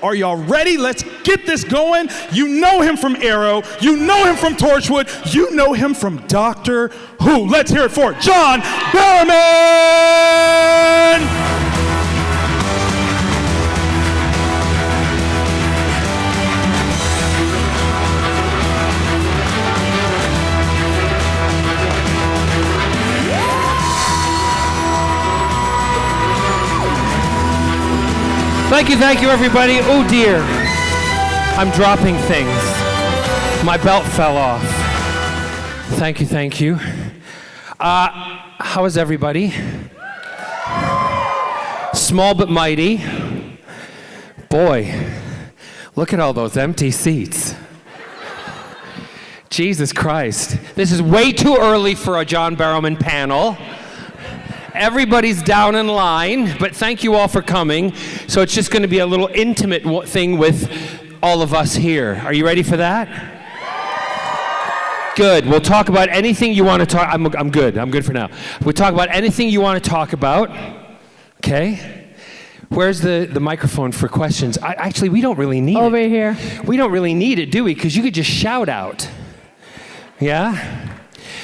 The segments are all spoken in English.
Are y'all ready? Let's get this going. You know him from Arrow. You know him from Torchwood. You know him from Doctor Who. Let's hear it for John Barrowman! Thank you, everybody. Oh dear, I'm dropping things. My belt fell off. Thank you. How is everybody? Small but mighty. Boy, look at all those empty seats. Jesus Christ. This is way too early for a John Barrowman panel. Everybody's down in line, but thank you all for coming. So it's just going to be a little intimate thing with all of us here. Are you ready for that? Good. We'll talk about anything you want to talk. I'm good. I'm good for now. We'll talk about anything you want to talk about. Okay? Where's the microphone for questions? Actually, we don't really need it. Over here. We don't really need it, do we? Because you could just shout out. Yeah?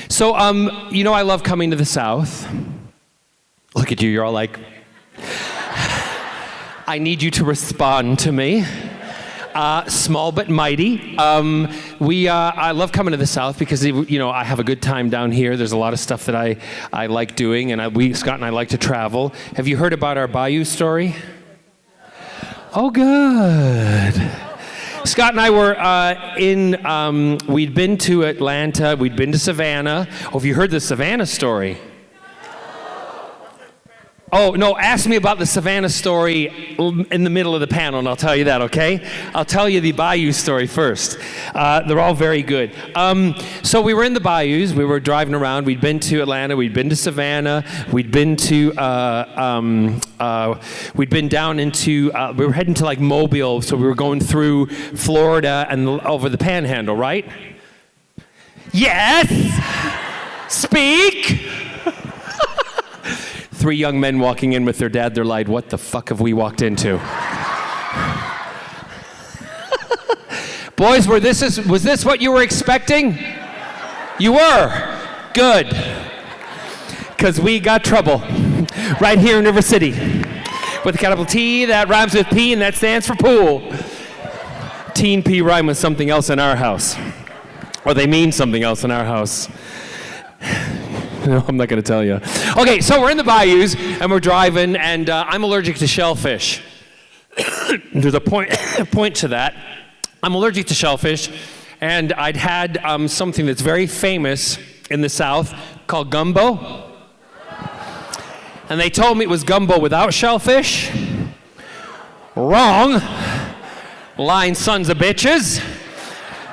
So, I love coming to the South. Look at you, you're all like, I need you to respond to me. Small but mighty. I love coming to the South because, I have a good time down here. There's a lot of stuff that I like doing, and Scott and I like to travel. Have you heard about our Bayou story? Oh, good. Scott and I were we'd been to Atlanta, we'd been to Savannah. Oh, have you heard the Savannah story? Oh, no, ask me about the Savannah story in the middle of the panel, and I'll tell you that, okay? I'll tell you the Bayou story first. They're all very good. So we were in the Bayous. We were driving around. We'd been to Atlanta. We'd been to Savannah. We'd been down into, we were heading to like Mobile, so we were going through Florida and over the Panhandle, right? Yes! Speak! 3 young men walking in with their dad, they're like, what the fuck have we walked into? Boys, was this what you were expecting? You were? Good. Because we got trouble right here in River City. With a capital T that rhymes with P and that stands for pool. T and P rhyme with something else in our house. Or they mean something else in our house. No, I'm not going to tell you. Okay, so we're in the bayous, and we're driving, and I'm allergic to shellfish. There's a point to that. I'm allergic to shellfish, and I'd had something that's very famous in the South called gumbo. And they told me it was gumbo without shellfish. Wrong. Lying sons of bitches.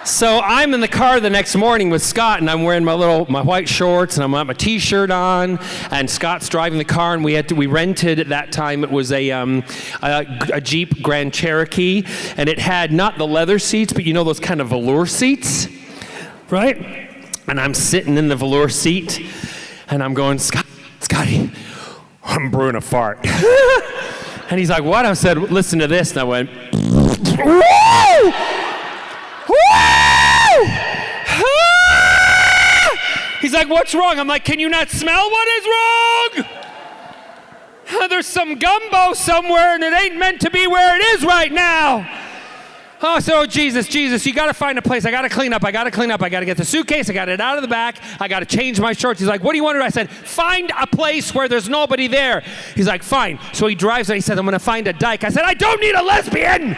So I'm in the car the next morning with Scott, and I'm wearing my white shorts, and I'm got my t-shirt on, and Scott's driving the car, and we rented at that time, it was a Jeep Grand Cherokee, and it had not the leather seats, but those kind of velour seats, right? And I'm sitting in the velour seat, and I'm going, Scotty, I'm brewing a fart. And he's like, what? I said, listen to this, and I went, woo! He's like, what's wrong? I'm like, can you not smell what is wrong? There's some gumbo somewhere and it ain't meant to be where it is right now. Oh, so Jesus, you gotta find a place. I gotta clean up. I gotta get the suitcase. I got it out of the back. I gotta change my shorts. He's like, what do you want to do? I said, find a place where there's nobody there. He's like, fine. So he drives and he says, I'm gonna find a dike. I said, I don't need a lesbian.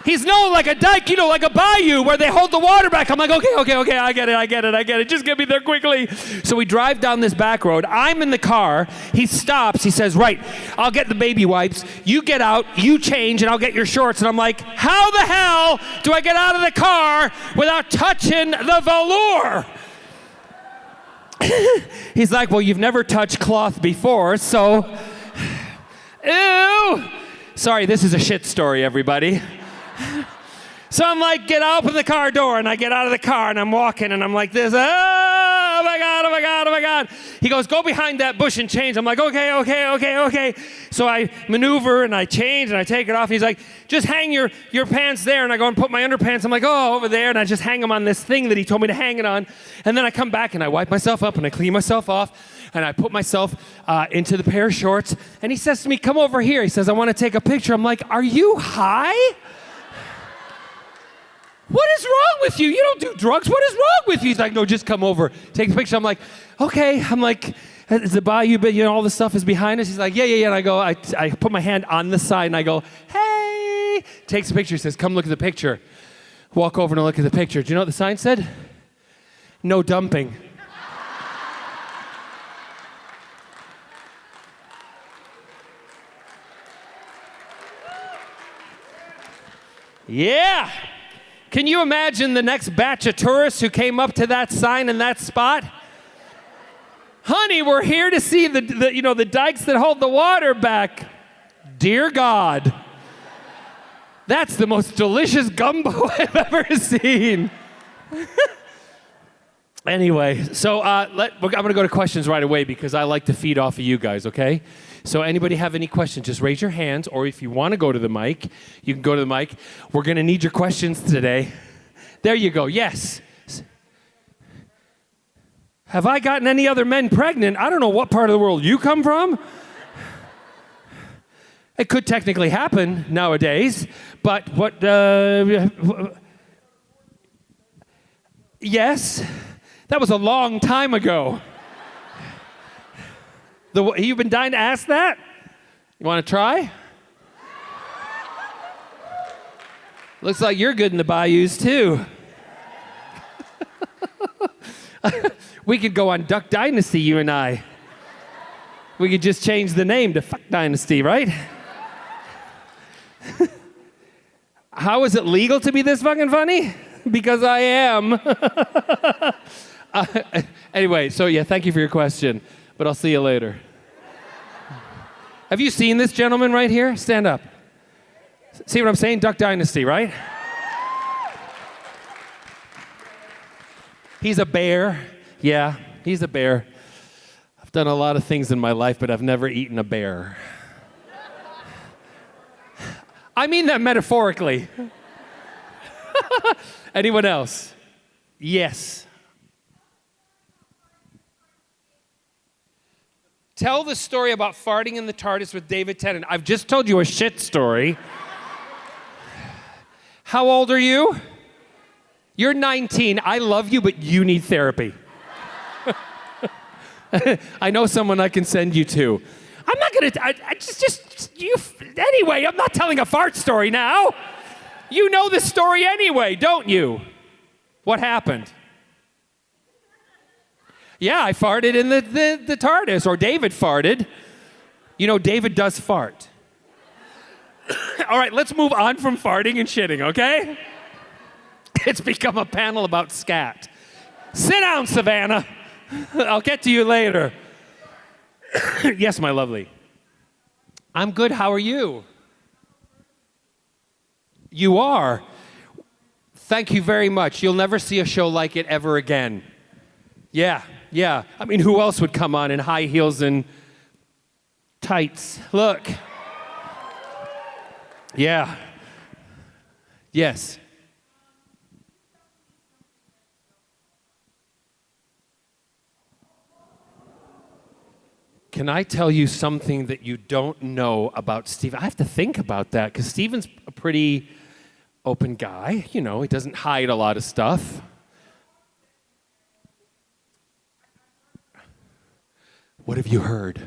He's like a dike, like a bayou where they hold the water back. I'm like, okay, I get it. Just get me there quickly. So we drive down this back road. I'm in the car. He stops. He says, right, I'll get the baby wipes. You get out, you change, and I'll get your shorts. And I'm like, how the hell do I get out of the car without touching the velour? He's like, well, you've never touched cloth before, so... Ew! Sorry, this is a shit story, everybody. So I'm like, open the car door, and I get out of the car, and I'm walking, and I'm like this, oh my God, God, oh my God. He goes, go behind that bush and change. I'm like, okay. So I maneuver and I change and I take it off. He's like, just hang your pants there. And I go and put my underpants. I'm like, oh, over there. And I just hang them on this thing that he told me to hang it on. And then I come back and I wipe myself up and I clean myself off. And I put myself into the pair of shorts. And he says to me, come over here. He says, I want to take a picture. I'm like, are you high? What is wrong with you? You don't do drugs. What is wrong with you? He's like, no, just come over. Take a picture. I'm like, okay. I'm like, is the bayou, but you know, all the stuff is behind us. He's like, yeah. And I go, I put my hand on the side and I go, hey. Takes a picture. He says, come look at the picture. Walk over and look at the picture. Do you know what the sign said? No dumping. Yeah. Can you imagine the next batch of tourists who came up to that sign in that spot? Honey, we're here to see the dikes that hold the water back. Dear God, that's the most delicious gumbo I've ever seen. Anyway, so I'm going to go to questions right away because I like to feed off of you guys, okay? So anybody have any questions, just raise your hands, or if you want to go to the mic, you can go to the mic. We're going to need your questions today. There you go, yes. Have I gotten any other men pregnant? I don't know what part of the world you come from. It could technically happen nowadays, but yes, that was a long time ago. You've been dying to ask that? You want to try? Looks like you're good in the bayous, too. We could go on Duck Dynasty, you and I. We could just change the name to Fuck Dynasty, right? How is it legal to be this fucking funny? Because I am. Anyway, so yeah, thank you for your question. But I'll see you later. Have you seen this gentleman right here? Stand up. See what I'm saying? Duck Dynasty, right? He's a bear. Yeah, he's a bear. I've done a lot of things in my life, but I've never eaten a bear. I mean that metaphorically. Anyone else? Yes. Tell the story about farting in the TARDIS with David Tennant. I've just told you a shit story. How old are you? You're 19. I love you, but you need therapy. I know someone I can send you to. I'm not going to, anyway, I'm not telling a fart story now. You know the story anyway, don't you? What happened? Yeah, I farted in the TARDIS, or David farted. You know, David does fart. All right, let's move on from farting and shitting, okay? It's become a panel about scat. Sit down, Savannah. I'll get to you later. Yes, my lovely. I'm good, how are you? You are? Thank you very much. You'll never see a show like it ever again. Yeah. I mean, who else would come on in high heels and tights? Look. Yeah. Yes. Can I tell you something that you don't know about Steven? I have to think about that because Steven's a pretty open guy. You know, he doesn't hide a lot of stuff. What have you heard?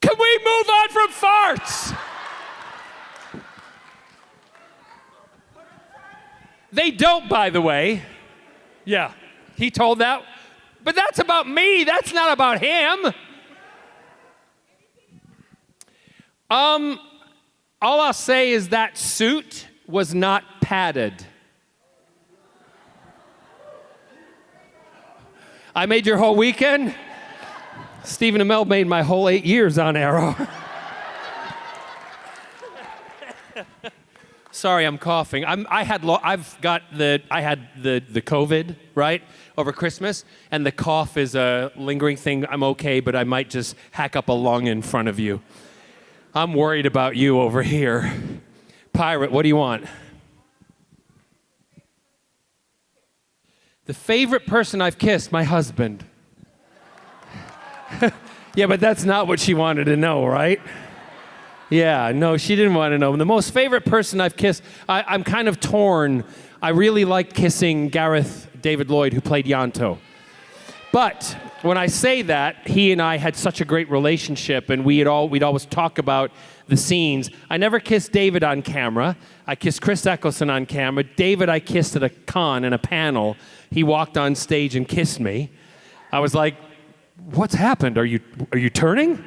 Can we move on from farts? They don't, by the way. Yeah, he told that. But that's about me. That's not about him. All I'll say is that suit was not padded. I made your whole weekend. Stephen Amell made my whole 8 years on Arrow. Sorry, I'm coughing. I had the COVID, right, over Christmas, and the cough is a lingering thing. I'm okay, but I might just hack up a lung in front of you. I'm worried about you over here. Pirate, what do you want? The favorite person I've kissed, my husband. Yeah, but that's not what she wanted to know, right? Yeah, no, she didn't want to know. The most favorite person I've kissed, I'm kind of torn. I really liked kissing Gareth David Lloyd, who played Yanto. But when I say that, he and I had such a great relationship, and we'd always talk about the scenes. I never kissed David on camera. I kissed Chris Eccleston on camera. David I kissed at a con in a panel. He walked on stage and kissed me. I was like, what's happened? Are you turning?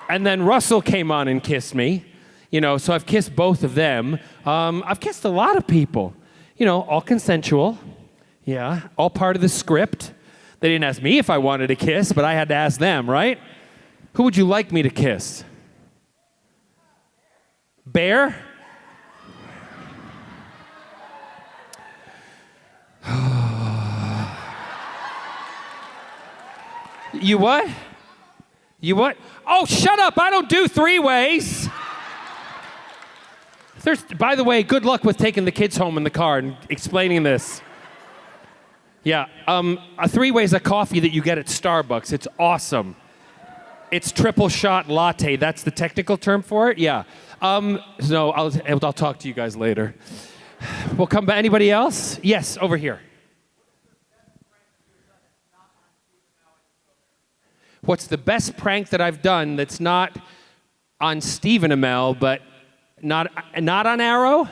And then Russell came on and kissed me. So I've kissed both of them. I've kissed a lot of people. All consensual. Yeah, all part of the script. They didn't ask me if I wanted to kiss, but I had to ask them, right? Who would you like me to kiss? Bear? You what? You what? Oh, shut up. I don't do three-ways. By the way, good luck with taking the kids home in the car and explaining this. Yeah, a three-way is a coffee that you get at Starbucks. It's awesome. It's triple shot latte. That's the technical term for it? Yeah. So I'll talk to you guys later. We'll come back. Anybody else? Yes, over here. What's the best prank that I've done that's not on Stephen Amell, but not on Arrow?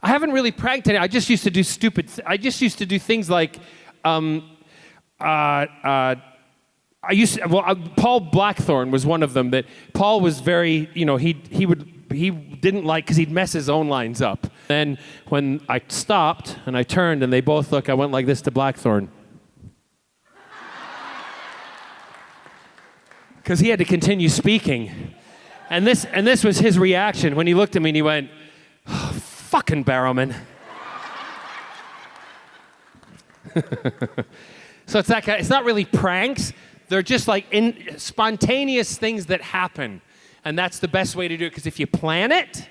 I haven't really pranked any. I just used to do things like, Paul Blackthorne was one of them. That Paul was very, he didn't like because he'd mess his own lines up. Then when I stopped and I turned and they both looked, I went like this to Blackthorne. Because he had to continue speaking. And this was his reaction when he looked at me and he went, oh, fucking Barrowman. So it's that kind. It's not really pranks. They're just like spontaneous things that happen. And that's the best way to do it, because if you plan it,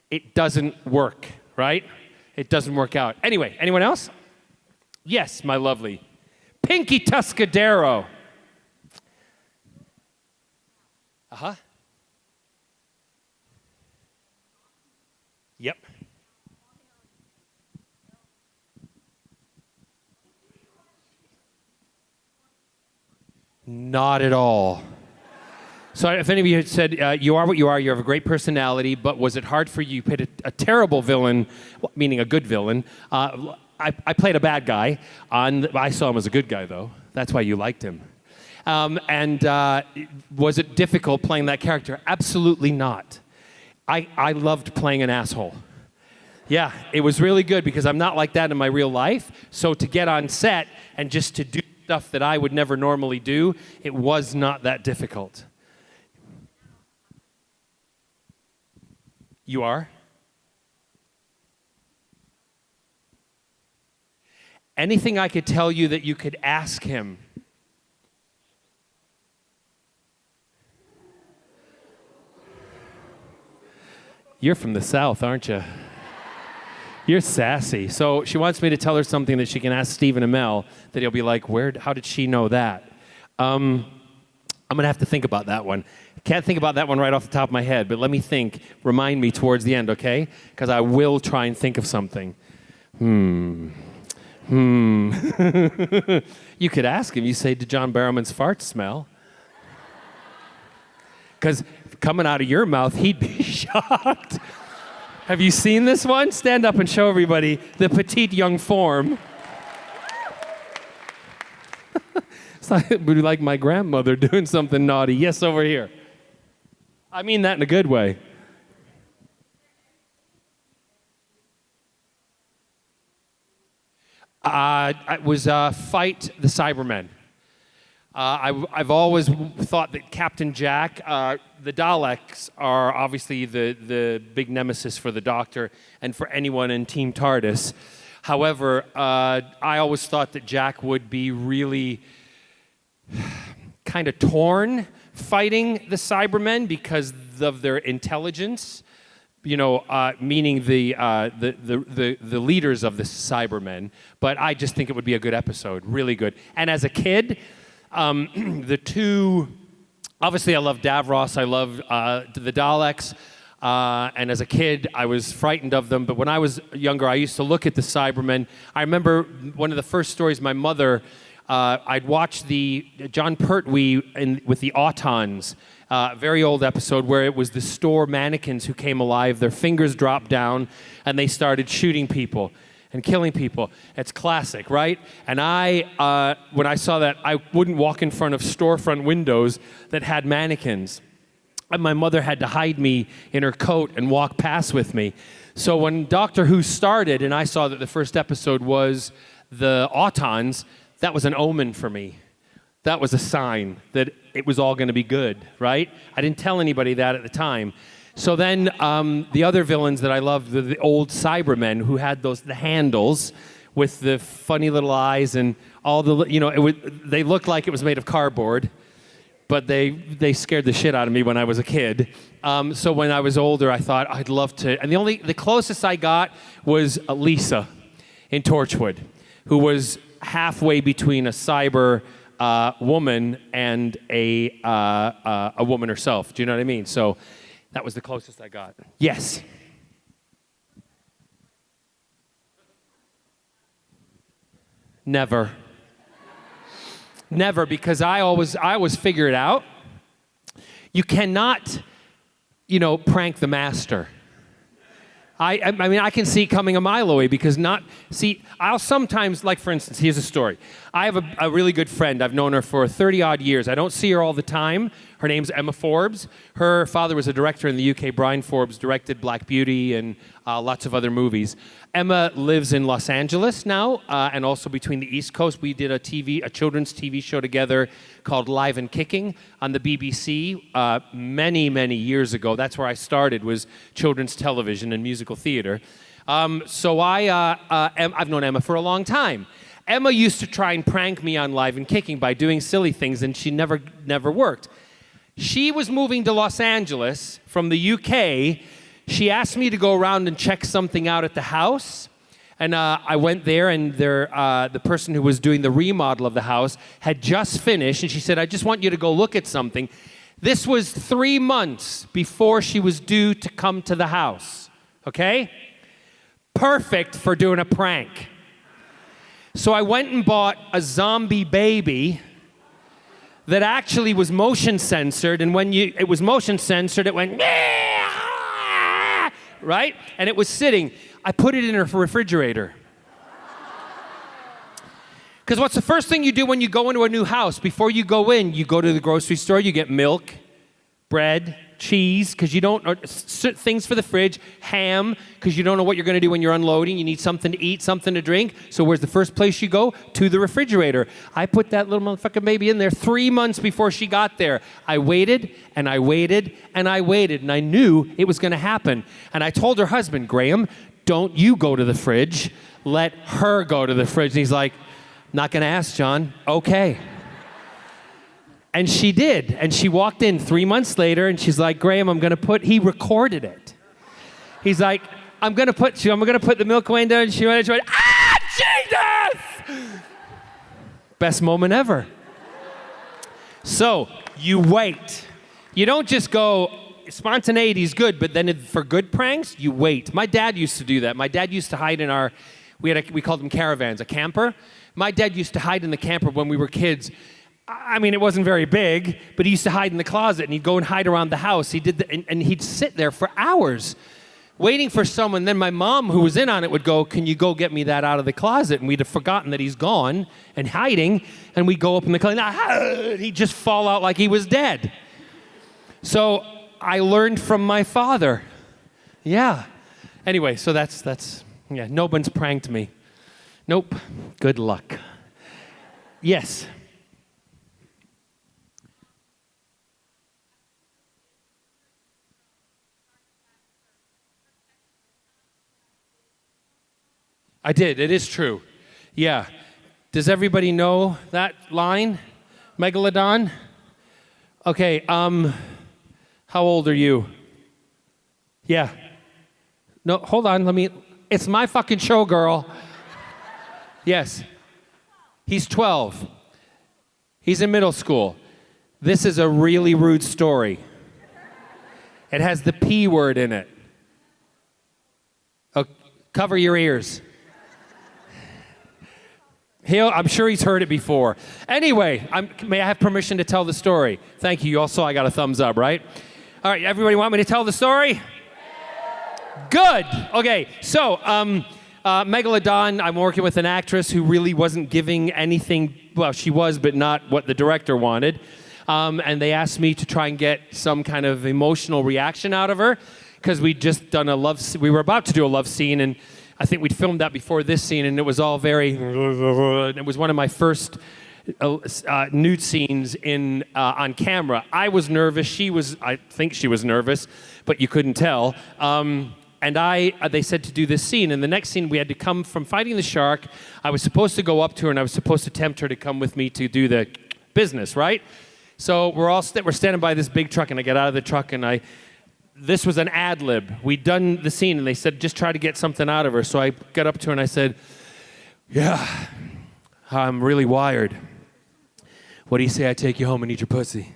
it doesn't work, right? It doesn't work out. Anyway, anyone else? Yes, my lovely. Pinky Tuscadero. Uh-huh. Yep. Not at all. So if any of you had said, you are what you are, you have a great personality, but was it hard for you? You played a terrible villain, meaning a good villain. I played a bad guy. I saw him as a good guy, though. That's why you liked him. Was it difficult playing that character? Absolutely not. I loved playing an asshole. Yeah, it was really good because I'm not like that in my real life. So to get on set and just to do stuff that I would never normally do, it was not that difficult. You are? Anything I could tell you that you could ask him? You're from the South, aren't you? You're sassy. So she wants me to tell her something that she can ask Stephen Amell, that he'll be like, how did she know that? I'm going to have to think about that one. Can't think about that one right off the top of my head, but let me think. Remind me towards the end, okay? Because I will try and think of something. You could ask him. You say, did John Barrowman's fart smell? Because coming out of your mouth, he'd be shocked. Have you seen this one? Stand up and show everybody the petite young form. It's like my grandmother doing something naughty. Yes, over here. I mean that in a good way. It was Fight the Cybermen. I've always thought that Captain Jack, the Daleks are obviously the big nemesis for the Doctor and for anyone in Team TARDIS. However, I always thought that Jack would be really kind of torn fighting the Cybermen because of their intelligence. Meaning the leaders of the Cybermen. But I just think it would be a good episode, really good. And as a kid, the two, obviously I love Davros, I love the Daleks, and as a kid I was frightened of them, but when I was younger I used to look at the Cybermen. I remember one of the first stories my mother, I'd watched the John Pertwee with the Autons, very old episode where it was the store mannequins who came alive, their fingers dropped down, and they started shooting people and killing people. It's classic, right? And when I saw that, I wouldn't walk in front of storefront windows that had mannequins. And my mother had to hide me in her coat and walk past with me. So when Doctor Who started and I saw that the first episode was the Autons, that was an omen for me. That was a sign that it was all going to be good, right? I didn't tell anybody that at the time. So then the other villains that I loved, the old Cybermen who had the handles with the funny little eyes and all they looked like it was made of cardboard, but they scared the shit out of me when I was a kid. So when I was older, I thought I'd love to. And the closest I got was Lisa in Torchwood, who was halfway between a cyber woman and a woman herself. Do you know what I mean? So that was the closest I got. Yes. Never. Never, because I always figure it out. You cannot, prank the master. I mean, I can see it coming a mile away because I'll sometimes, like for instance, here's a story. I have a really good friend. I've known her for 30-odd years. I don't see her all the time. Her name's Emma Forbes. Her father was a director in the UK. Brian Forbes directed Black Beauty and lots of other movies. Emma lives in Los Angeles now, and also between the East Coast. We did a children's TV show together called Live and Kicking on the BBC many, many years ago. That's where I started, was children's television and musical theater. So I've known Emma for a long time. Emma used to try and prank me on Live and Kicking by doing silly things, and she never worked. She was moving to Los Angeles from the UK. She asked me to go around and check something out at the house. And I went there, and the person who was doing the remodel of the house had just finished. And she said, I just want you to go look at something. This was 3 months before she was due to come to the house. Okay? Perfect for doing a prank. So I went and bought a zombie baby that actually was motion censored. And when it was motion censored, it went, right? And it was sitting. I put it in her refrigerator. Because what's the first thing you do when you go into a new house? Before you go in, you go to the grocery store, you get milk, bread, cheese, because you don't, or things for the fridge, ham, because you don't know what you're going to do when you're unloading. You need something to eat, something to drink. So where's the first place you go? To the refrigerator. I put that little motherfucking baby in there 3 months before she got there. I waited, and I waited, and I waited, and I knew it was going to happen. And I told her husband, Graham, don't you go to the fridge. Let her go to the fridge. And he's like, not going to ask, John. Okay. And she did. And she walked in 3 months later, and she's like, Graham, he recorded it. He's like, I'm going to put the milk away down. And she went, Jesus! Best moment ever. So, you wait. You don't just go, spontaneity is good, but then for good pranks, you wait. My dad used to do that. My dad used to hide in we called them caravans, a camper. My dad used to hide in the camper when we were kids. I mean, it wasn't very big, but he used to hide in the closet, and he'd go and hide around the house. And he'd sit there for hours waiting for someone. Then my mom, who was in on it, would go, can you go get me that out of the closet? And we'd have forgotten that he's gone and hiding, and we'd go open the closet. He'd just fall out like he was dead. So I learned from my father. Yeah. Anyway, so that's no one's pranked me. Nope. Good luck. Yes. I did. It is true. Yeah. Does everybody know that line? Megalodon? Okay, how old are you? Yeah. No, hold on, it's my fucking show, girl. Yes. He's 12. He's in middle school. This is a really rude story. It has the P word in it. Oh, cover your ears. I'm sure he's heard it before. Anyway, may I have permission to tell the story? Thank you. Also, I got a thumbs up, right? All right, everybody want me to tell the story? Good. Okay, so Megalodon, I'm working with an actress who really wasn't giving anything. Well, she was, but not what the director wanted. And they asked me to try and get some kind of emotional reaction out of her because we were about to do a love scene, and I think we'd filmed that before this scene, and it was all very, it was one of my first nude scenes on camera. I was nervous. I think she was nervous, but you couldn't tell. And they said to do this scene, and the next scene we had to come from fighting the shark. I was supposed to go up to her, and I was supposed to tempt her to come with me to do the business, right? So we're standing by this big truck, and I get out of the truck, and this was an ad lib. We'd done the scene, and they said, just try to get something out of her. So I got up to her, and I said, yeah, I'm really wired. What do you say I take you home and eat your pussy?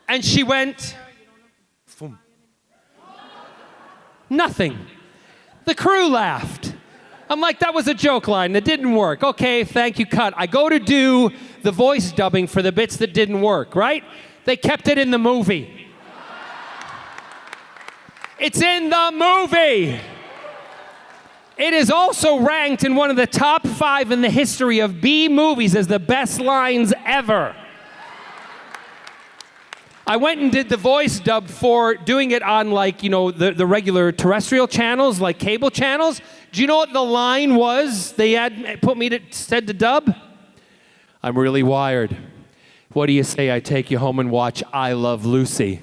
And she went, Boom. Nothing. The crew laughed. I'm like, that was a joke line. That didn't work. Okay, thank you, cut. I go to do the voice dubbing for the bits that didn't work, right? They kept it in the movie. It's in the movie. It is also ranked in one of the top 5 in the history of B movies as the best lines ever. I went and did the voice dub for doing it on the regular terrestrial channels, like cable channels. Do you know what the line was they had said to dub? I'm really wired. What do you say I take you home and watch I Love Lucy?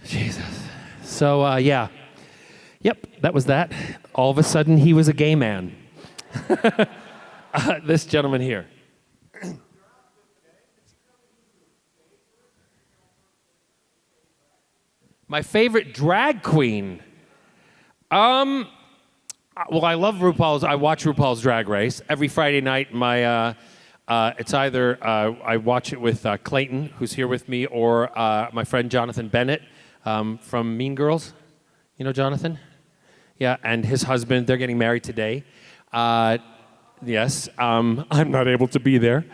Jesus. So, yeah. Yep, that was that. All of a sudden, he was a gay man. This gentleman here. My favorite drag queen. Well, I love RuPaul's. I watch RuPaul's Drag Race every Friday night. It's either I watch it with Clayton, who's here with me, or my friend Jonathan Bennett from Mean Girls. You know Jonathan? Yeah, and his husband. They're getting married today. Yes, I'm not able to be there.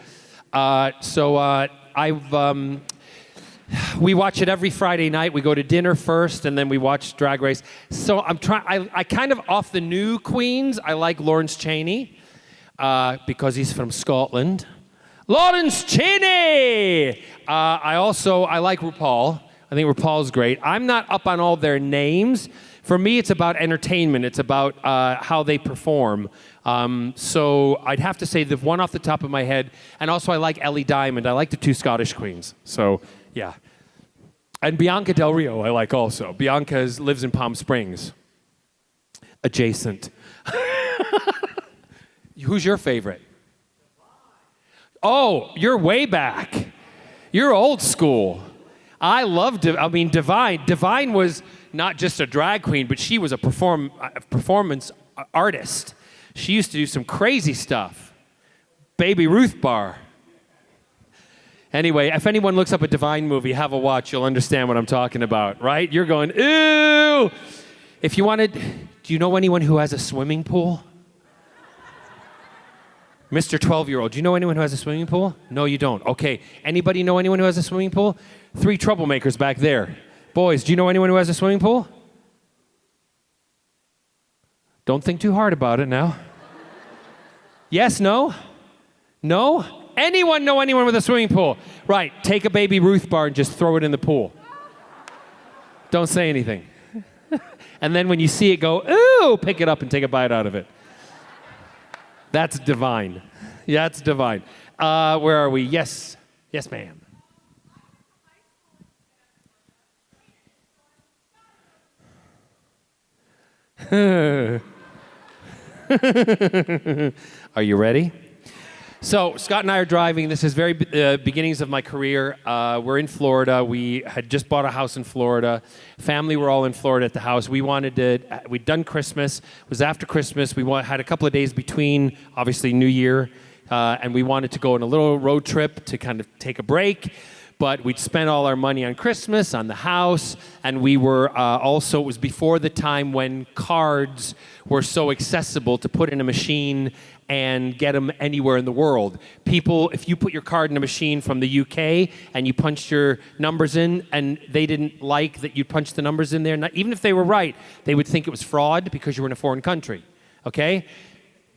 We watch it every Friday night. We go to dinner first, and then we watch Drag Race. So I kind of, off the new queens, I like Lawrence Chaney because he's from Scotland. Lawrence Chaney! I like RuPaul. I think RuPaul's great. I'm not up on all their names. For me, it's about entertainment. It's about how they perform. So I'd have to say the one off the top of my head. And also, I like Ellie Diamond. I like the 2 Scottish queens. So, yeah. And Bianca Del Rio, I like also. Bianca lives in Palm Springs. Adjacent. Who's your favorite? Oh, you're way back. You're old school. I love Divine. Divine was not just a drag queen, but she was a performance artist. She used to do some crazy stuff. Baby Ruth Bar. Anyway, if anyone looks up a Divine movie, have a watch, you'll understand what I'm talking about, right? You're going, ew! If you wanted, do you know anyone who has a swimming pool? Mr. 12-year-old, do you know anyone who has a swimming pool? No, you don't. Okay, anybody know anyone who has a swimming pool? 3 troublemakers back there. Boys, do you know anyone who has a swimming pool? Don't think too hard about it now. Yes, no? No? Anyone know anyone with a swimming pool? Right, take a Baby Ruth bar and just throw it in the pool. Don't say anything. And then when you see it go, ooh, pick it up and take a bite out of it. That's divine. Yeah, that's divine. Where are we? Yes. Yes, ma'am. Are you ready? So Scott and I are driving. This is very beginnings of my career. We're in Florida. We had just bought a house in Florida. Family were all in Florida at the house. We'd done Christmas. It was after Christmas. We had a couple of days between, obviously, New Year. And we wanted to go on a little road trip to kind of take a break. But we'd spent all our money on Christmas, on the house, and we were also, it was before the time when cards were so accessible to put in a machine and get them anywhere in the world. People, if you put your card in a machine from the UK and you punched your numbers in and they didn't like that you punched the numbers in there, even if they were right, they would think it was fraud because you were in a foreign country, okay?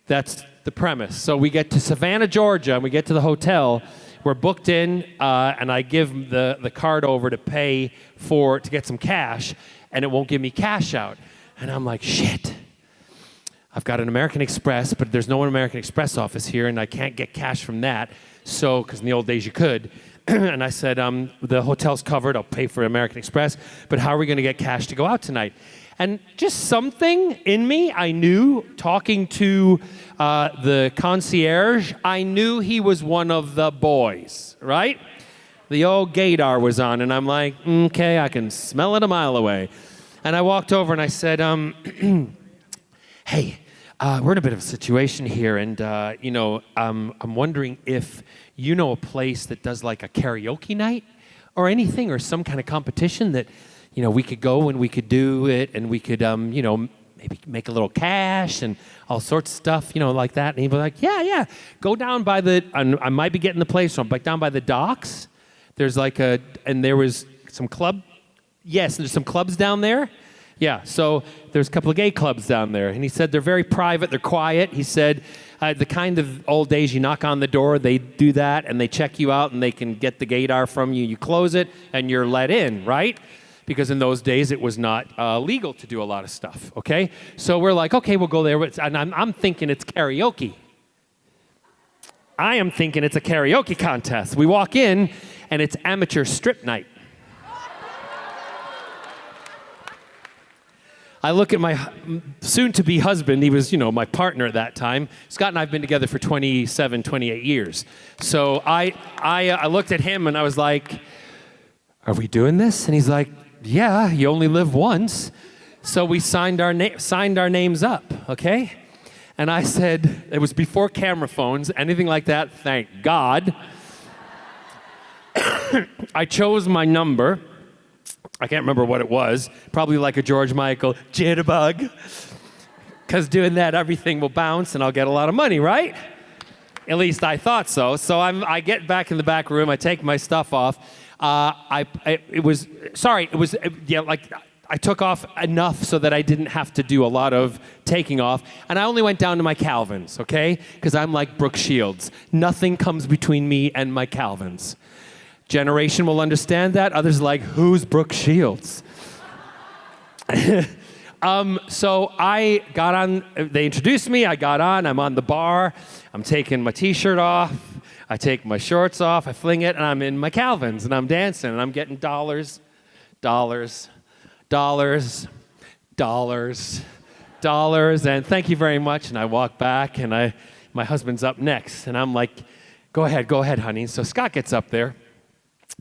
That's the premise. So we get to Savannah, Georgia, and we get to the hotel. We're booked in, and I give the card over to pay to get some cash, and it won't give me cash out. And I'm like, shit. I've got an American Express, but there's no American Express office here, and I can't get cash from that. So, because in the old days you could. And I said, the hotel's covered. I'll pay for American Express, but how are we going to get cash to go out tonight? And just something in me, I knew, talking to the concierge, I knew he was one of the boys, right? The old gaydar was on, and I'm like, okay, I can smell it a mile away. And I walked over and I said, hey, we're in a bit of a situation here, and I'm wondering if you know a place that does like a karaoke night or anything, or some kind of competition that we could go and we could do it, and we could maybe make a little cash and all sorts of stuff, like that. And he'd be like, yeah, go down by I might be getting the place wrong, but down by the docks, there's and there was some club. Yes, there's some clubs down there. Yeah, so there's a couple of gay clubs down there. And he said they're very private, they're quiet. He said the kind of old days you knock on the door, they do that, and they check you out, and they can get the gaydar from you. You close it, and you're let in, right? Because in those days, it was not legal to do a lot of stuff, okay? So we're like, okay, we'll go there. And I'm thinking it's karaoke. I am thinking it's a karaoke contest. We walk in, and it's amateur strip night. I look at my soon-to-be husband. He was, my partner at that time. Scott and I have been together for 27, 28 years. So I looked at him, and I was like, are we doing this? And he's like, yeah, you only live once. So we signed our names up, okay? And I said, it was before camera phones, anything like that, thank God. I chose my number. I can't remember what it was. Probably like a George Michael, jitterbug. Because doing that, everything will bounce and I'll get a lot of money, right? At least I thought so. So I get back in the back room, I take my stuff off. I took off enough so that I didn't have to do a lot of taking off. And I only went down to my Calvins, okay? Because I'm like Brooke Shields. Nothing comes between me and my Calvins. Generation will understand that. Others are like, who's Brooke Shields? So I got on, they introduced me, I got on, I'm on the bar, I'm taking my t-shirt off, I take my shorts off, I fling it, and I'm in my Calvins, and I'm dancing, and I'm getting dollars, and thank you very much, and I walk back, and my husband's up next, and I'm like, go ahead, honey. So Scott gets up there,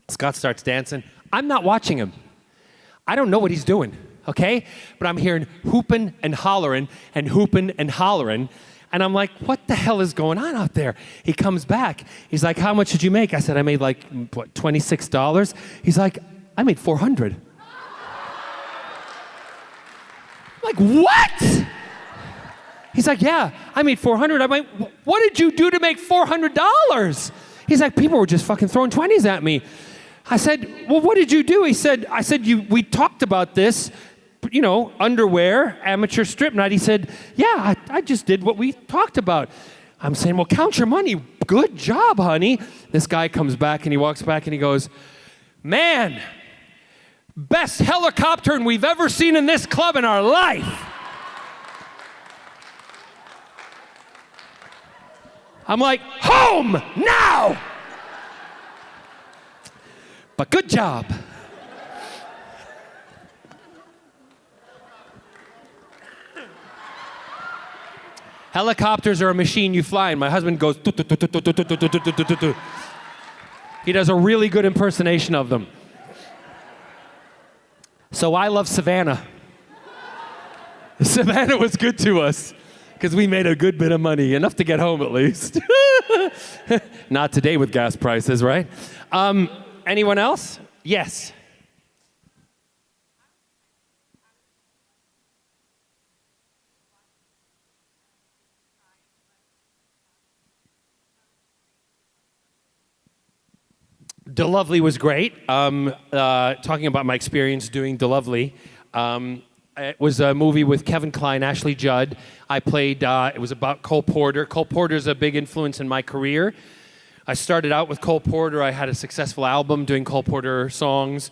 Scott starts dancing. I'm not watching him. I don't know what he's doing, okay? But I'm hearing hooping and hollering, and I'm like, what the hell is going on out there? He comes back. He's like, how much did you make? I said, I made like, $26? He's like, I made $400. I'm like, what? He's like, yeah, I made $400. I'm like, what did you do to make $400? He's like, people were just fucking throwing 20s at me. I said, well, what did you do? We talked about this, underwear, amateur strip night. He said, yeah, I just did what we talked about. I'm saying, well, count your money. Good job, honey. This guy comes back and he walks back and he goes, man, best helicoptering we've ever seen in this club in our life. I'm like, home now! But good job. Helicopters are a machine you fly, and my husband goes. He does a really good impersonation of them. So I love Savannah. Savannah was good to us because we made a good bit of money, enough to get home at least. Not today with gas prices, right? Anyone else? Yes. DeLovely was great. Talking about my experience doing DeLovely, it was a movie with Kevin Kline, Ashley Judd. I played, it was about Cole Porter. Cole Porter's a big influence in my career. I started out with Cole Porter. I had a successful album doing Cole Porter songs.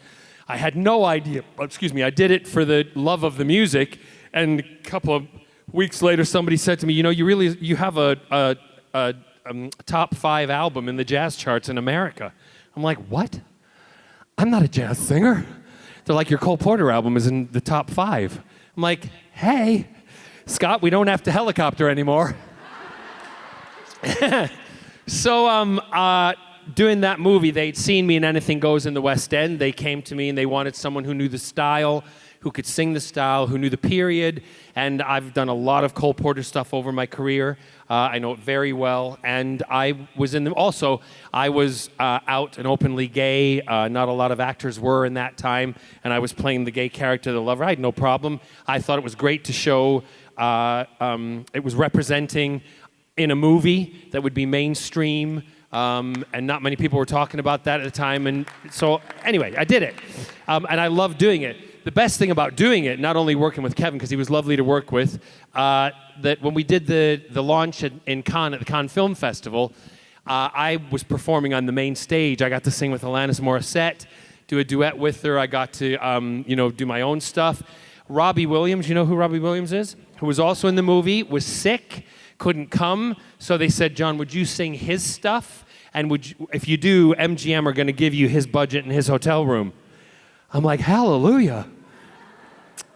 I had no idea, I did it for the love of the music. And a couple of weeks later, somebody said to me, you have a top 5 album in the jazz charts in America. I'm like, what? I'm not a jazz singer. They're like, your Cole Porter album is in the top 5. I'm like, hey, Scott, we don't have to helicopter anymore. So doing that movie, they'd seen me in Anything Goes in the West End. They came to me and they wanted someone who knew the style, who could sing the style, who knew the period. And I've done a lot of Cole Porter stuff over my career. I know it very well. And I was in them. Also, I was out and openly gay. Not a lot of actors were in that time. And I was playing the gay character, the lover. I had no problem. I thought it was great to show it was representing in a movie that would be mainstream. And not many people were talking about that at the time. And so, anyway, I did it. And I loved doing it. The best thing about doing it, not only working with Kevin, because he was lovely to work with, that when we did the launch in Cannes, at the Cannes Film Festival, I was performing on the main stage. I got to sing with Alanis Morissette, do a duet with her. I got to, do my own stuff. Robbie Williams, you know who Robbie Williams is? Who was also in the movie, was sick, couldn't come. So they said, John, would you sing his stuff? And if you do, MGM are going to give you his budget and his hotel room. I'm like, hallelujah.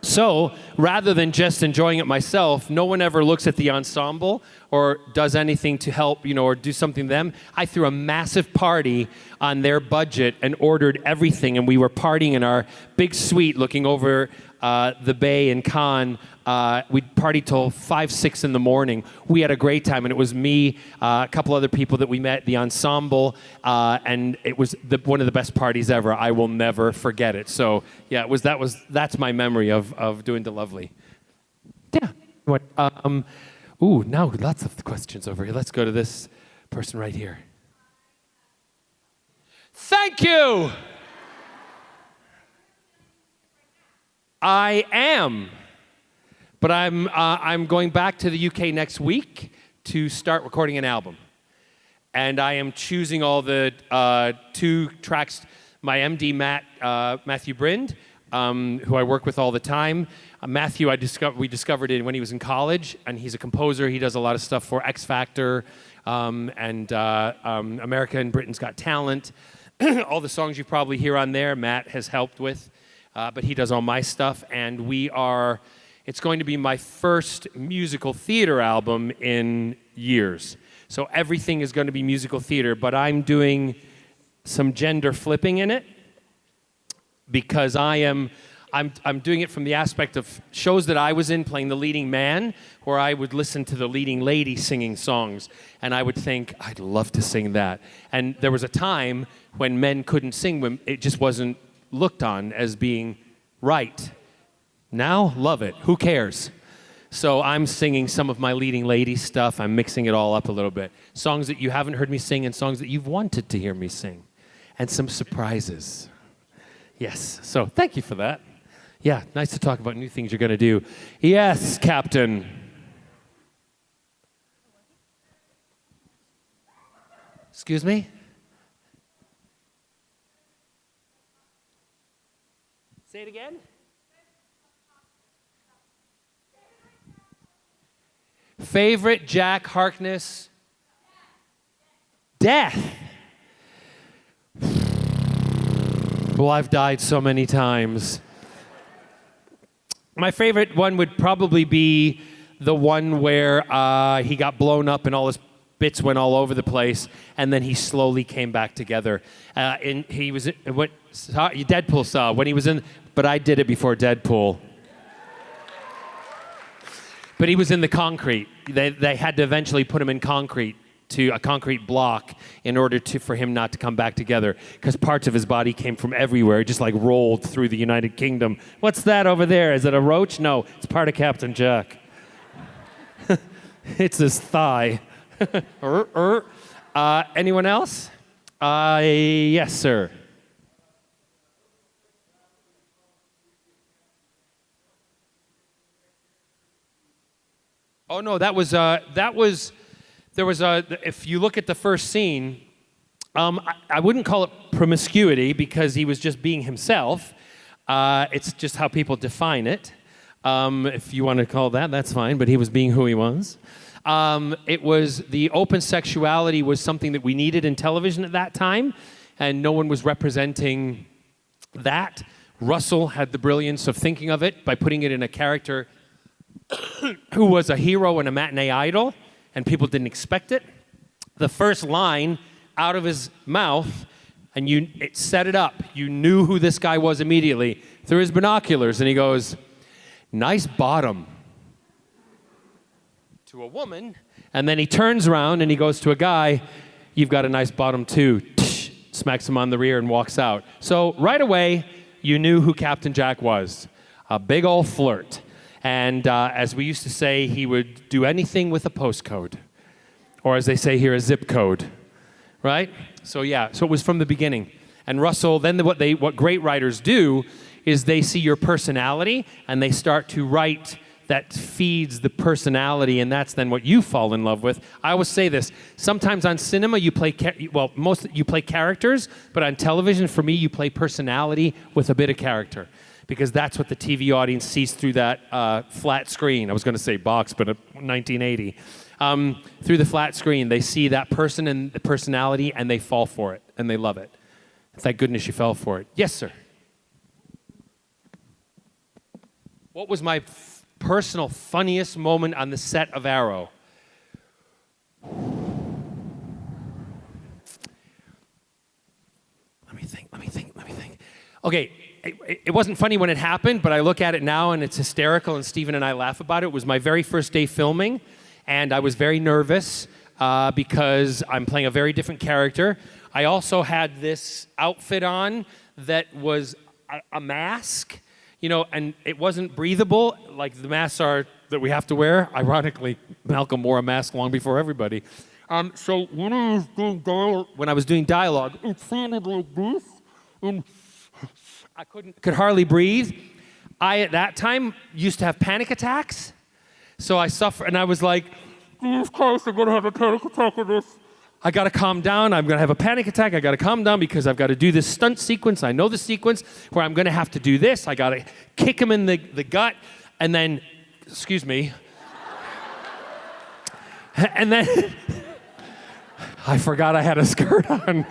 So rather than just enjoying it myself, no one ever looks at the ensemble or does anything to help, or do something to them. I threw a massive party on their budget and ordered everything, and we were partying in our big suite looking over the bay in Cannes. We'd party till 5, 6 in the morning. We had a great time, and it was me, a couple other people that we met, the ensemble, and it was one of the best parties ever. I will never forget it. So yeah, that's my memory of doing DeLovely. Yeah. Now lots of questions over here. Let's go to this person right here. Thank you. I am. But I'm going back to the UK next week to start recording an album. And I am choosing all the 2 tracks. My MD, Matthew Brind, who I work with all the time. Matthew, we discovered it when he was in college, and he's a composer. He does a lot of stuff for X Factor and America and Britain's Got Talent. All the songs you probably hear on there, Matt has helped with. But he does all my stuff, and it's going to be my first musical theater album in years. So everything is going to be musical theater, but I'm doing some gender flipping in it because I'm doing it from the aspect of shows that I was in playing the leading man, where I would listen to the leading lady singing songs, and I would think, I'd love to sing that. And there was a time when men couldn't sing, when it just wasn't looked on as being right. Now, love it. Who cares? So I'm singing some of my leading lady stuff. I'm mixing it all up a little bit. Songs that you haven't heard me sing and songs that you've wanted to hear me sing. And some surprises. Yes. So thank you for that. Yeah, nice to talk about new things you're going to do. Yes, Captain. Excuse me? Say it again. Favorite Jack Harkness death? Well, I've died so many times. My favorite one would probably be the one where he got blown up and all his bits went all over the place, and then he slowly came back together. And he was what Deadpool saw when he was in, but I did it before Deadpool. But he was in the concrete. They had to eventually put him in concrete, to a concrete block, in order for him not to come back together, because parts of his body came from everywhere, just like rolled through the United Kingdom. What's that over there? Is it a roach? No, it's part of Captain Jack. It's his thigh. Anyone else? Yes, sir. Oh no, there was if you look at the first scene, I wouldn't call it promiscuity because he was just being himself. It's just how people define it. If you want to call that, that's fine, but he was being who he was. It was the open sexuality was something that we needed in television at that time, and no one was representing that. Russell had the brilliance of thinking of it by putting it in a character who was a hero and a matinee idol, and people didn't expect it. The first line out of his mouth, and it set it up. You knew who this guy was immediately through his binoculars, and he goes, "Nice bottom," to a woman, and then he turns around and he goes to a guy, "You've got a nice bottom too," smacks him on the rear and walks out. So right away, you knew who Captain Jack was, a big old flirt. And as we used to say, he would do anything with a postcode, or as they say here, a zip code, right? So yeah, so it was from the beginning. And Russell, then what great writers do is they see your personality and they start to write that feeds the personality, and that's then what you fall in love with. I always say this, sometimes on cinema you play, you play characters, but on television, for me, you play personality with a bit of character, because that's what the TV audience sees through that flat screen. I was gonna say box, but 1980. Through the flat screen, they see that person and the personality, and they fall for it, and they love it. Thank goodness you fell for it. Yes, sir. What was my personal funniest moment on the set of Arrow? Let me think. Okay, it wasn't funny when it happened, but I look at it now and it's hysterical, and Stephen and I laugh about it. It was my very first day filming, and I was very nervous because I'm playing a very different character. I also had this outfit on that was a mask, you know, and it wasn't breathable like the masks are that we have to wear. Ironically, Malcolm wore a mask long before everybody. So when I was doing dialogue, it sounded like this, and I could hardly breathe. I, at that time, used to have panic attacks. So I suffered, and I was like, Jesus Christ, I'm gonna have a panic attack with this. I gotta calm down, I'm gonna have a panic attack, I gotta calm down because I've gotta do this stunt sequence. I know the sequence where I'm gonna have to do this. I gotta kick him in the gut, and then, excuse me. And then, I forgot I had a skirt on.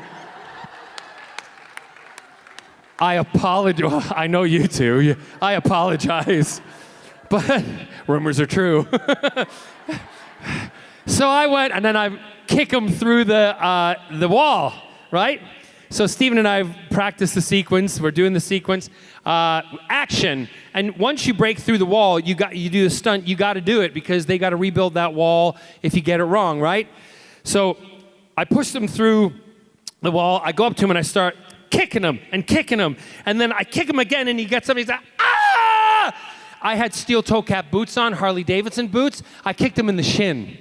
I apologize. I know you two. I apologize. But rumors are true. So I went, and then I kick him through the wall, right? So Stephen and I have practiced the sequence. We're doing the sequence. Action. And once you break through the wall, you do the stunt. You got to do it because they got to rebuild that wall if you get it wrong, right? So I pushed him through the wall. I go up to him and I start kicking him, and then I kick him again, and he gets up, and he's like, ah! I had steel toe cap boots on, Harley Davidson boots. I kicked him in the shin.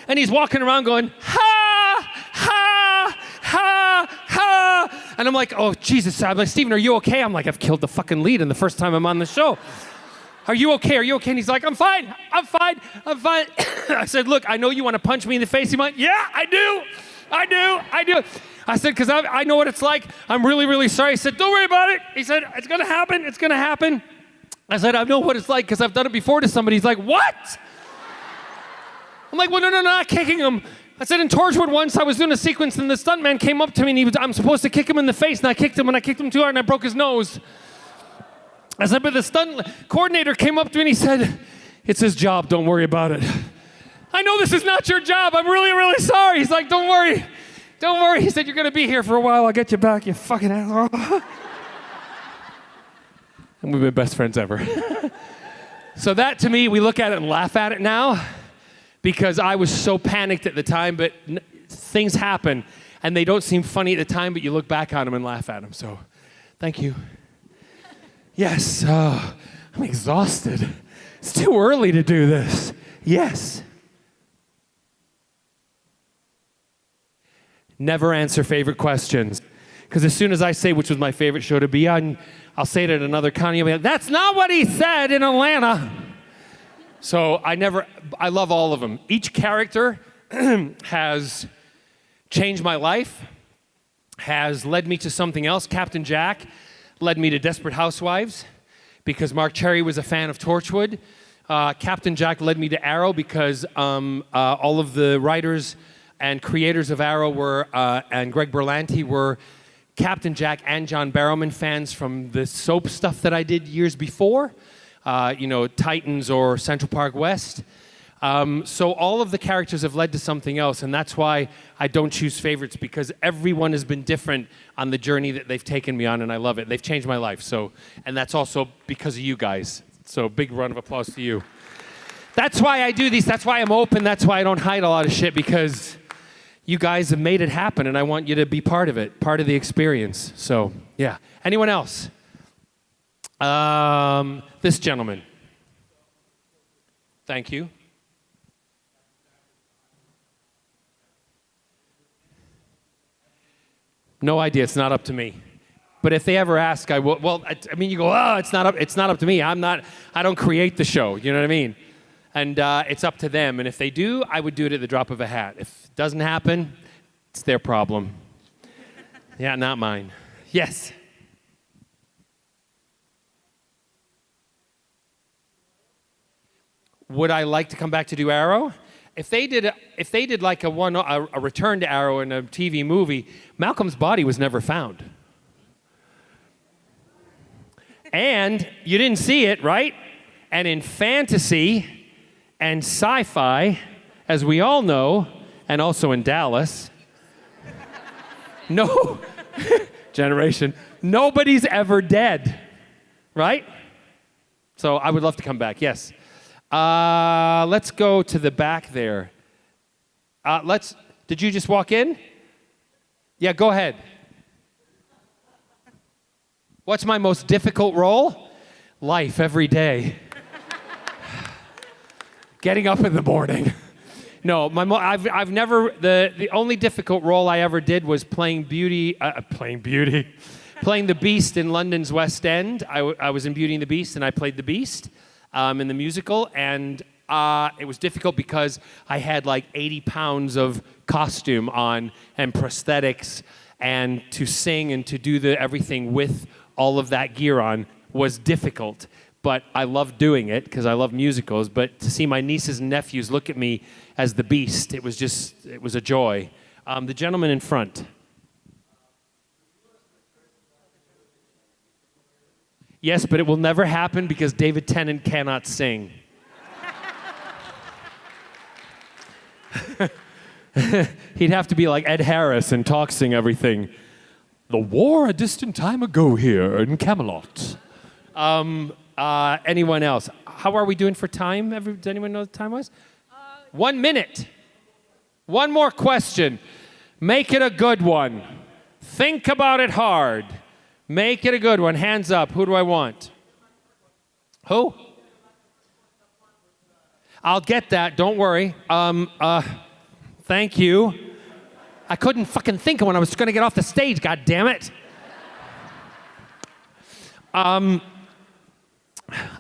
And he's walking around going, ha, ha, ha, ha. And I'm like, oh, Jesus. I'm like, Stephen, are you okay? I'm like, I've killed the fucking lead in the first time I'm on the show. Are you okay? And he's like, I'm fine. I said, look, I know you want to punch me in the face. He went, yeah, I do. I said, because I know what it's like. I'm really, really sorry. He said, don't worry about it. He said, it's going to happen. I said, I know what it's like because I've done it before to somebody. He's like, what? I'm like, well, no, not kicking him. I said, in Torchwood once, I was doing a sequence, and the stuntman came up to me, and I'm supposed to kick him in the face, and I kicked him too hard, and I broke his nose. I said, but the stunt coordinator came up to me, and he said, It's his job, don't worry about it. I know this is not your job. I'm really, really sorry. He's like, don't worry. Don't worry. He said, you're going to be here for a while. I'll get you back, you fucking asshole. And we've been best friends ever. So that, to me, we look at it and laugh at it now because I was so panicked at the time, but things happen, and they don't seem funny at the time, but you look back on them and laugh at them. So thank you. Yes, I'm exhausted. It's too early to do this. Yes. Never answer favorite questions. Because as soon as I say which was my favorite show to be on, I'll say it at another county. I'll be like, that's not what he said in Atlanta. So I love all of them. Each character has changed my life, has led me to something else. Captain Jack led me to Desperate Housewives because Mark Cherry was a fan of Torchwood. Captain Jack led me to Arrow because all of the writers and creators of Arrow were, and Greg Berlanti were Captain Jack and John Barrowman fans from the soap stuff that I did years before, Titans or Central Park West. So all of the characters have led to something else, and that's why I don't choose favorites, because everyone has been different on the journey that they've taken me on, and I love it. They've changed my life, and that's also because of you guys. So big round of applause to you. That's why I do these. That's why I'm open. That's why I don't hide a lot of shit, because you guys have made it happen, and I want you to be part of it, part of the experience. So, yeah. Anyone else? This gentleman. Thank you. No idea. It's not up to me. But if they ever ask, I will. Well, I mean, you go, oh, it's not up to me. I don't create the show. You know what I mean? And it's up to them. And if they do, I would do it at the drop of a hat. If it doesn't happen, it's their problem. Yeah, not mine. Yes. Would I like to come back to do Arrow? If they did like a return to Arrow in a TV movie, Malcolm's body was never found. And you didn't see it, right? And in fantasy and sci-fi, as we all know, and also in Dallas, no generation, nobody's ever dead, right? So I would love to come back, yes. Let's go to the back there. Did you just walk in? Yeah, go ahead. What's my most difficult role? Life every day. Getting up in the morning. No, I've never, the only difficult role I ever did was playing the Beast in London's West End. I was in Beauty and the Beast, and I played the Beast in the musical, and it was difficult because I had like 80 pounds of costume on and prosthetics, and to sing and to do everything with all of that gear on was difficult. But I loved doing it because I love musicals. But to see my nieces and nephews look at me as the Beast, it was a joy. The gentleman in front. Yes, but it will never happen because David Tennant cannot sing. He'd have to be like Ed Harris and sing everything. The war a distant time ago here in Camelot. Anyone else? How are we doing for time? Does anyone know what the time was? 1 minute. One more question. Make it a good one. Think about it hard. Make it a good one. Hands up. Who do I want? Who? I'll get that. Don't worry. Thank you. I couldn't fucking think of when I was going to get off the stage. God damn it.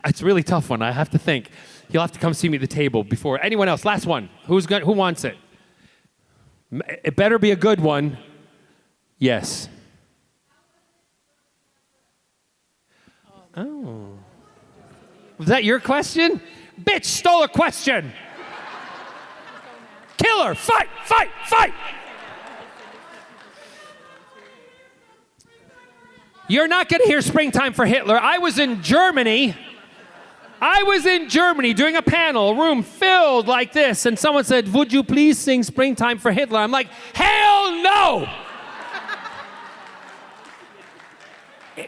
It's a really tough one. I have to think. You'll have to come see me at the table before. Anyone else? Last one. Who wants it? It better be a good one. Yes. Oh. Was that your question? Bitch stole a question. Kill her. Fight, fight, fight. You're not going to hear Springtime for Hitler. I was in Germany I was in Germany doing a panel, a room filled like this, and someone said, would you please sing Springtime for Hitler? I'm like, hell no!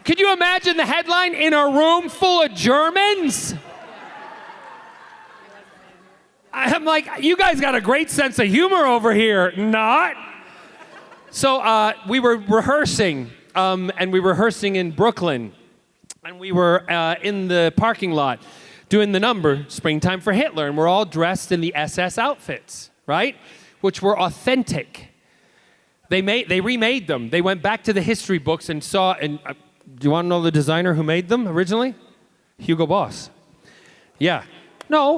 Could you imagine the headline, in a room full of Germans? I'm like, you guys got a great sense of humor over here. Not. So we were rehearsing, and we were rehearsing in Brooklyn. And we were in the parking lot doing the number, Springtime for Hitler, and we're all dressed in the SS outfits, right? Which were authentic. They remade them. They went back to the history books and saw, and do you want to know the designer who made them originally? Hugo Boss. Yeah. No,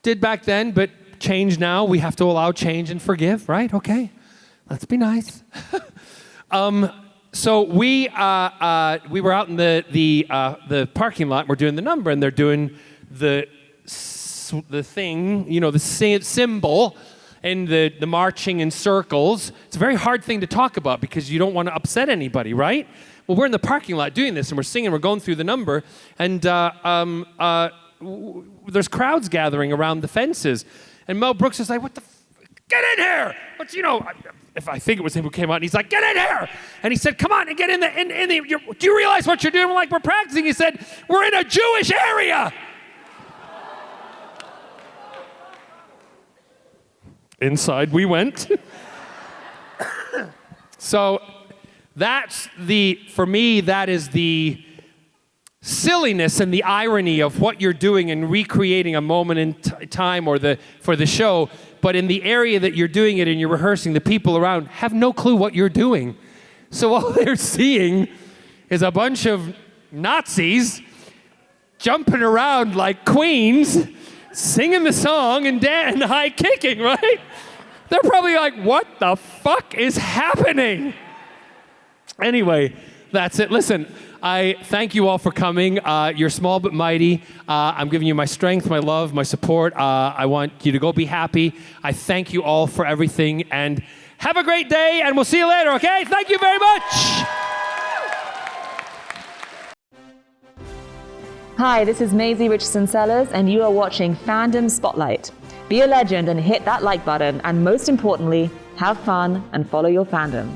did back then, but change now. We have to allow change and forgive, right? Okay, let's be nice. So we were out in the parking lot. We're doing the number, and they're doing the thing, you know, the symbol, and the marching in circles. It's a very hard thing to talk about because you don't want to upset anybody, right? Well, we're in the parking lot doing this, and we're singing. We're going through the number, and there's crowds gathering around the fences, and Mel Brooks is like, "What the? Get in here!" But you know. If I think it was him who came out, and he's like, get in here! And he said, come on, and get in the do you realize what you're doing? We're like, we're practicing. He said, we're in a Jewish area! Inside we went. So for me, that is the silliness and the irony of what you're doing and recreating a moment in time for the show. But in the area that you're doing it and you're rehearsing, the people around have no clue what you're doing. So all they're seeing is a bunch of Nazis jumping around like queens, singing the song and high kicking, right? They're probably like, what the fuck is happening? Anyway, that's it. Listen, I thank you all for coming. You're small but mighty. I'm giving you my strength, my love, my support. I want you to go be happy. I thank you all for everything, and have a great day, and we'll see you later, okay? Thank you very much. Hi, this is Maisie Richardson-Sellers, and you are watching Fandom Spotlight. Be a legend and hit that like button, and most importantly, have fun and follow your fandom.